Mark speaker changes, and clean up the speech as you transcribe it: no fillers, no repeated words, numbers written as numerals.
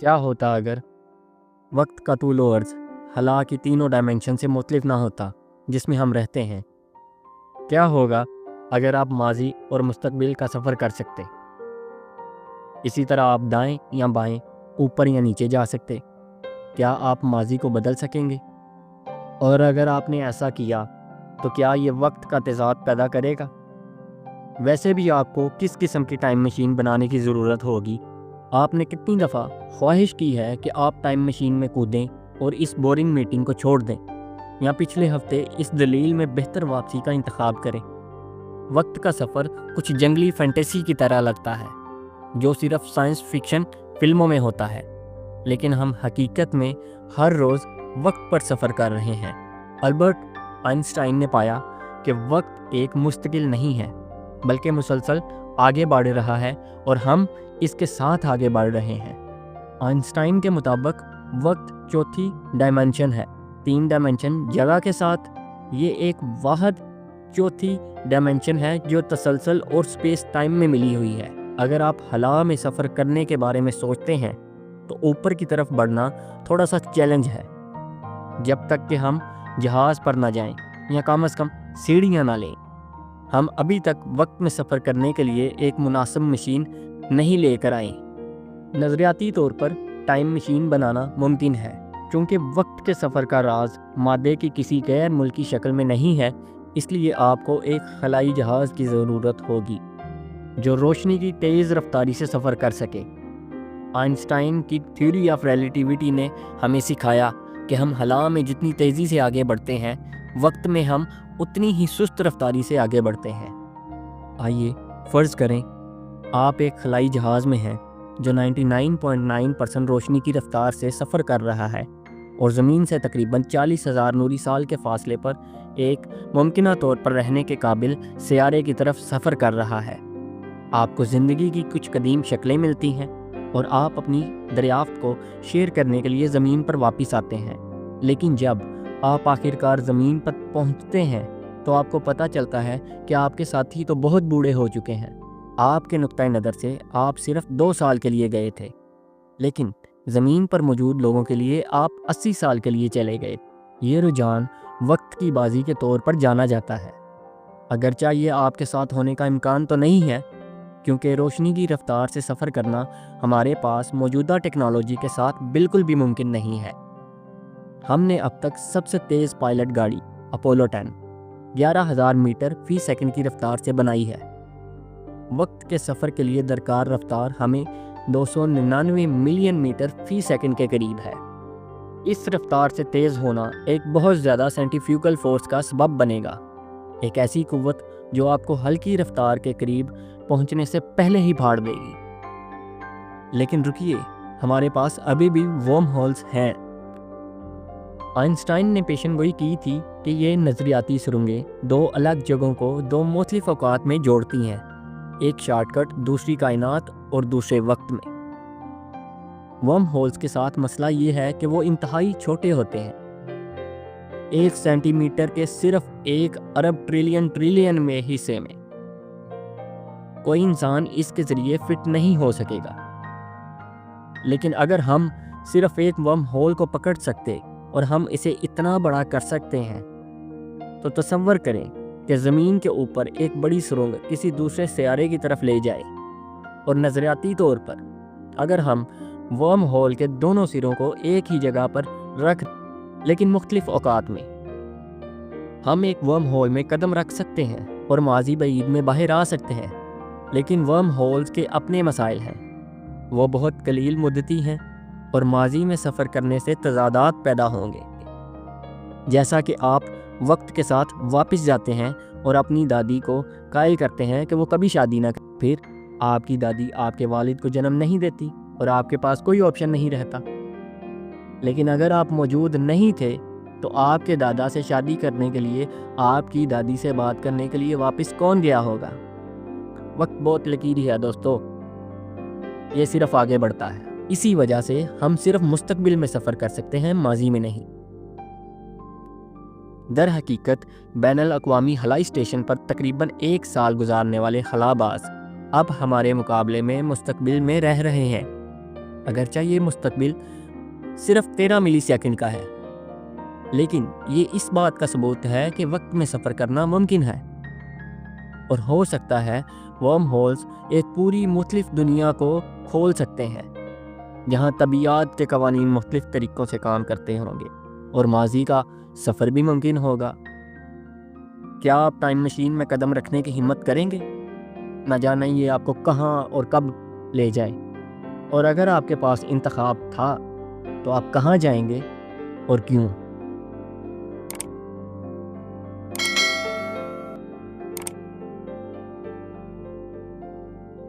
Speaker 1: کیا ہوتا اگر وقت کا طول و عرض خلا کی تینوں ڈائمنشن سے مختلف نہ ہوتا جس میں ہم رہتے ہیں؟ کیا ہوگا اگر آپ ماضی اور مستقبل کا سفر کر سکتے؟ اسی طرح آپ دائیں یا بائیں، اوپر یا نیچے جا سکتے؟ کیا آپ ماضی کو بدل سکیں گے؟ اور اگر آپ نے ایسا کیا تو کیا یہ وقت کا تضاد پیدا کرے گا؟ ویسے بھی آپ کو کس قسم کی ٹائم مشین بنانے کی ضرورت ہوگی؟ آپ نے کتنی دفعہ خواہش کی ہے کہ آپ ٹائم مشین میں کودیں اور اس بورنگ میٹنگ کو چھوڑ دیں، یا پچھلے ہفتے اس دلیل میں بہتر واپسی کا انتخاب کریں؟ وقت کا سفر کچھ جنگلی فینٹیسی کی طرح لگتا ہے جو صرف سائنس فکشن فلموں میں ہوتا ہے، لیکن ہم حقیقت میں ہر روز وقت پر سفر کر رہے ہیں۔ البرٹ آئنسٹائن نے پایا کہ وقت ایک مستقل نہیں ہے بلکہ مسلسل آگے بڑھ رہا ہے اور ہم اس کے ساتھ آگے بڑھ رہے ہیں۔ آئنسٹائن کے مطابق وقت چوتھی ڈائمنشن ہے، 3 ڈائمنشن جگہ کے ساتھ یہ ایک واحد چوتھی ڈائمنشن ہے جو تسلسل اور سپیس ٹائم میں ملی ہوئی ہے۔ اگر آپ خلا میں سفر کرنے کے بارے میں سوچتے ہیں تو اوپر کی طرف بڑھنا تھوڑا سا چیلنج ہے، جب تک کہ ہم جہاز پر نہ جائیں یا کم از کم سیڑھیاں نہ لیں۔ ہم ابھی تک وقت میں سفر کرنے کے لیے ایک مناسب مشین نہیں لے کر آئے۔ نظریاتی طور پر ٹائم مشین بنانا ممکن ہے، چونکہ وقت کے سفر کا راز مادے کی کسی غیر ملکی شکل میں نہیں ہے، اس لیے آپ کو ایک خلائی جہاز کی ضرورت ہوگی جو روشنی کی تیز رفتاری سے سفر کر سکے۔ آئنسٹائن کی تھیوری آف ریلیٹیوٹی نے ہمیں سکھایا کہ ہم خلا میں جتنی تیزی سے آگے بڑھتے ہیں، وقت میں ہم اتنی ہی سست رفتاری سے آگے بڑھتے ہیں۔ آئیے فرض کریں آپ ایک خلائی جہاز میں ہیں جو 99.9% روشنی کی رفتار سے سفر کر رہا ہے اور زمین سے تقریباً 40,000 نوری سال کے فاصلے پر ایک ممکنہ طور پر رہنے کے قابل سیارے کی طرف سفر کر رہا ہے۔ آپ کو زندگی کی کچھ قدیم شکلیں ملتی ہیں اور آپ اپنی دریافت کو شیئر کرنے کے لیے زمین پر واپس آتے ہیں، لیکن جب آپ آخرکار زمین پر پہنچتے ہیں تو آپ کو پتہ چلتا ہے کہ آپ کے ساتھی تو بہت بوڑھے ہو چکے ہیں۔ آپ کے نقطۂ نظر سے آپ صرف 2 سال کے لیے گئے تھے، لیکن زمین پر موجود لوگوں کے لیے آپ 80 سال کے لیے چلے گئے۔ یہ رجحان وقت کی بازی کے طور پر جانا جاتا ہے، اگرچہ یہ آپ کے ساتھ ہونے کا امکان تو نہیں ہے، کیونکہ روشنی کی رفتار سے سفر کرنا ہمارے پاس موجودہ ٹیکنالوجی کے ساتھ بالکل بھی ممکن نہیں ہے۔ ہم نے اب تک سب سے تیز پائلٹ گاڑی اپولو 10 11,000 میٹر فی سیکنڈ کی رفتار سے بنائی ہے۔ وقت کے سفر کے لیے درکار رفتار ہمیں 299 ملین میٹر فی سیکنڈ کے قریب ہے۔ اس رفتار سے تیز ہونا ایک بہت زیادہ سینٹریفیوگل فورس کا سبب بنے گا، ایک ایسی قوت جو آپ کو ہلکی رفتار کے قریب پہنچنے سے پہلے ہی پھاڑ دے گی۔ لیکن رکیے، ہمارے پاس ابھی بھی ورم ہولز ہیں۔ آئنسٹائن نے پیشن گوئی کی تھی کہ یہ نظریاتی سرنگیں 2 الگ جگہوں کو 2 مختلف اوقات میں جوڑتی ہیں، ایک شارٹ کٹ دوسری کائنات اور دوسرے وقت میں۔ ورم ہولز کے ساتھ مسئلہ یہ ہے کہ وہ انتہائی چھوٹے ہوتے ہیں، 1 سینٹی میٹر کے صرف 1 ارب ٹریلین میں حصے میں۔ کوئی انسان اس کے ذریعے فٹ نہیں ہو سکے گا۔ لیکن اگر ہم صرف ایک ورم ہول کو پکڑ سکتے اور ہم اسے اتنا بڑا کر سکتے ہیں تو تصور کریں کہ زمین کے اوپر ایک بڑی سرنگ کسی دوسرے سیارے کی طرف لے جائے، اور نظریاتی طور پر اگر ہم ورم ہول کے دونوں سروں کو ایک ہی جگہ پر رکھ لیکن مختلف اوقات میں، ہم ایک ورم ہول میں قدم رکھ سکتے ہیں اور ماضی بعید میں باہر آ سکتے ہیں۔ لیکن ورم ہولز کے اپنے مسائل ہیں، وہ بہت قلیل مدتی ہیں اور ماضی میں سفر کرنے سے تضادات پیدا ہوں گے۔ جیسا کہ آپ وقت کے ساتھ واپس جاتے ہیں اور اپنی دادی کو قائل کرتے ہیں کہ وہ کبھی شادی نہ کرے، پھر آپ کی دادی آپ کے والد کو جنم نہیں دیتی اور آپ کے پاس کوئی آپشن نہیں رہتا۔ لیکن اگر آپ موجود نہیں تھے تو آپ کے دادا سے شادی کرنے کے لیے آپ کی دادی سے بات کرنے کے لیے واپس کون گیا ہوگا؟ وقت بہت لکیری ہے دوستو، یہ صرف آگے بڑھتا ہے۔ اسی وجہ سے ہم صرف مستقبل میں سفر کر سکتے ہیں، ماضی میں نہیں۔ در حقیقت بین الاقوامی خلائی اسٹیشن پر تقریباً 1 سال گزارنے والے خلا باز اب ہمارے مقابلے میں مستقبل میں رہ رہے ہیں۔ اگرچہ یہ مستقبل صرف 13 ملی سیکنڈ کا ہے، لیکن یہ اس بات کا ثبوت ہے کہ وقت میں سفر کرنا ممکن ہے، اور ہو سکتا ہے ورم ہولز ایک پوری مختلف دنیا کو کھول سکتے ہیں جہاں طبیعت کے قوانین مختلف طریقوں سے کام کرتے ہوں گے اور ماضی کا سفر بھی ممکن ہوگا۔ کیا آپ ٹائم مشین میں قدم رکھنے کی ہمت کریں گے؟ نہ جانے یہ آپ کو کہاں اور کب لے جائے، اور اگر آپ کے پاس انتخاب تھا تو آپ کہاں جائیں گے اور کیوں؟